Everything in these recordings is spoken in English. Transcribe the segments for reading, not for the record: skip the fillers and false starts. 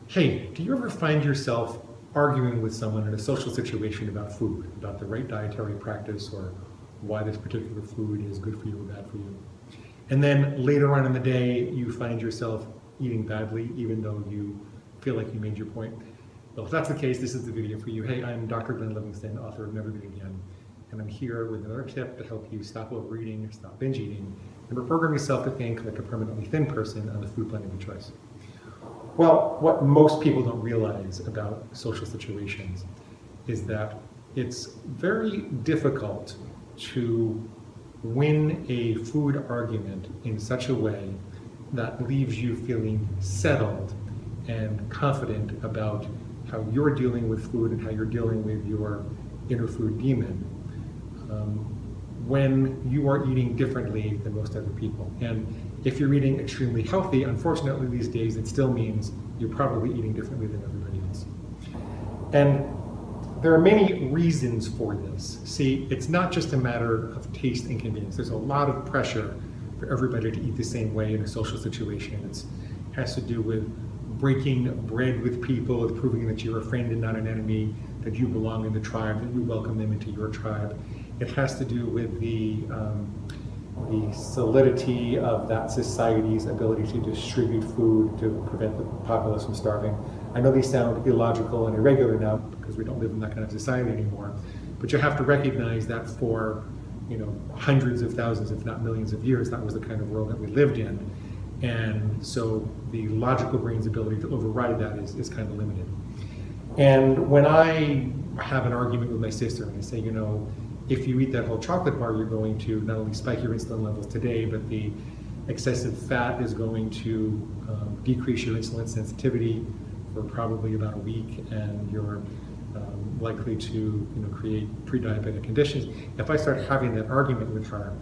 Hey, do you ever find yourself arguing with someone in a social situation about food, about the right dietary practice or why this particular food is good for you or bad for you? And then later on in the day, you find yourself eating badly, even though you feel like you made your point. Well, if that's the case, this is the video for you. Hey, I'm Dr. Glenn Livingston, author of Never Eat Again, and I'm here with another tip to help you stop overeating, stop binge eating, and reprogram yourself to think like a permanently thin person on the food plan of your choice. Well, what most people don't realize about social situations is that it's very difficult to win a food argument in such a way that leaves you feeling settled and confident about how you're dealing with food and how you're dealing with your inner food demon when you are eating differently than most other people. And if you're eating extremely healthy, unfortunately these days it still means you're probably eating differently than everybody else. And there are many reasons for this. See, it's not just a matter of taste and convenience. There's a lot of pressure for everybody to eat the same way in a social situation. It has to do with breaking bread with people, with proving that you're a friend and not an enemy, that you belong in the tribe, that you welcome them into your tribe. It has to do with the solidity of that society's ability to distribute food to prevent the populace from starving. I know these sound illogical and irregular now because we don't live in that kind of society anymore, but you have to recognize that for hundreds of thousands, if not millions of years, that was the kind of world that we lived in. And so the logical brain's ability to override that is kind of limited. And when I have an argument with my sister and I say, if you eat that whole chocolate bar, you're going to not only spike your insulin levels today, but the excessive fat is going to decrease your insulin sensitivity for probably about a week, and you're likely to create pre-diabetic conditions. If I start having that argument with her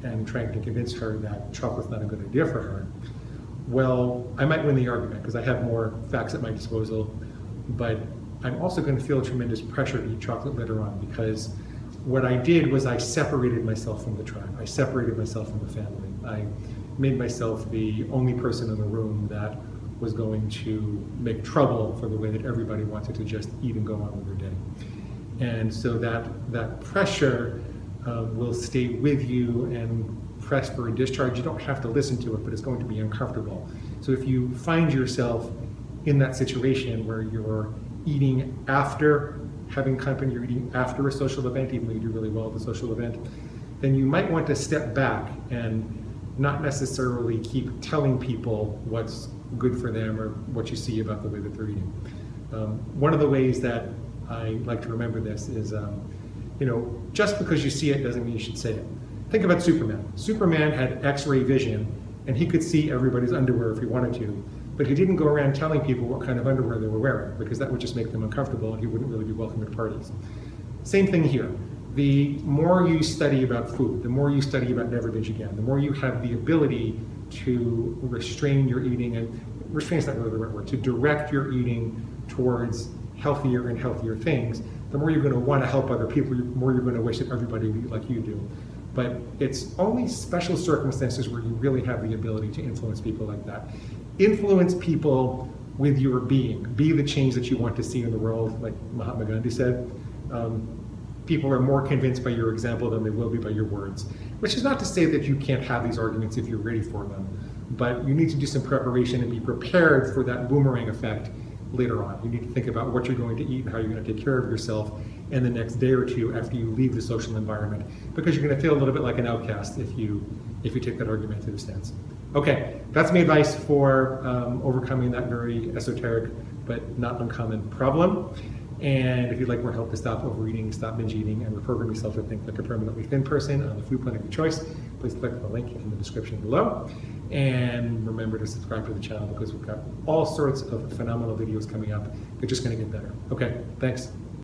and trying to convince her that chocolate's not a good idea for her, well, I might win the argument because I have more facts at my disposal, but I'm also going to feel tremendous pressure to eat chocolate later on, because what I did was I separated myself from the tribe. I separated myself from the family. I made myself the only person in the room that was going to make trouble for the way that everybody wanted to just eat and go on with their day. And so that pressure will stay with you and press for a discharge. You don't have to listen to it, but it's going to be uncomfortable. So if you find yourself in that situation where you're eating after having company, you're eating after a social event, even though you do really well at the social event, then you might want to step back and not necessarily keep telling people what's good for them or what you see about the way that they're eating. One of the ways that I like to remember this is, just because you see it doesn't mean you should say it. Think about Superman. Superman had X-ray vision, and he could see everybody's underwear if he wanted to, but he didn't go around telling people what kind of underwear they were wearing, because that would just make them uncomfortable and he wouldn't really be welcome at parties. Same thing here. The more you study about food, the more you study about Never Binge Again, the more you have the ability to restrain your eating, and restrain is not really the right word, to direct your eating towards healthier and healthier things, the more you're going to want to help other people, the more you're going to wish that everybody would eat like you do. But it's only special circumstances where you really have the ability to influence people like that. Influence people with your being. Be the change that you want to see in the world, like Mahatma Gandhi said. People are more convinced by your example than they will be by your words. Which is not to say that you can't have these arguments if you're ready for them, but you need to do some preparation and be prepared for that boomerang effect later on. You need to think about what you're going to eat and how you're going to take care of yourself in the next day or two after you leave the social environment, because you're going to feel a little bit like an outcast if you take that argumentative stance. Okay, that's my advice for overcoming that very esoteric but not uncommon problem. And if you'd like more help to stop overeating, stop binge eating, and reprogram yourself to think like a permanently thin person on the food plan of your choice, please click the link in the description below. And remember to subscribe to the channel, because we've got all sorts of phenomenal videos coming up. They're just going to get better. Okay, thanks.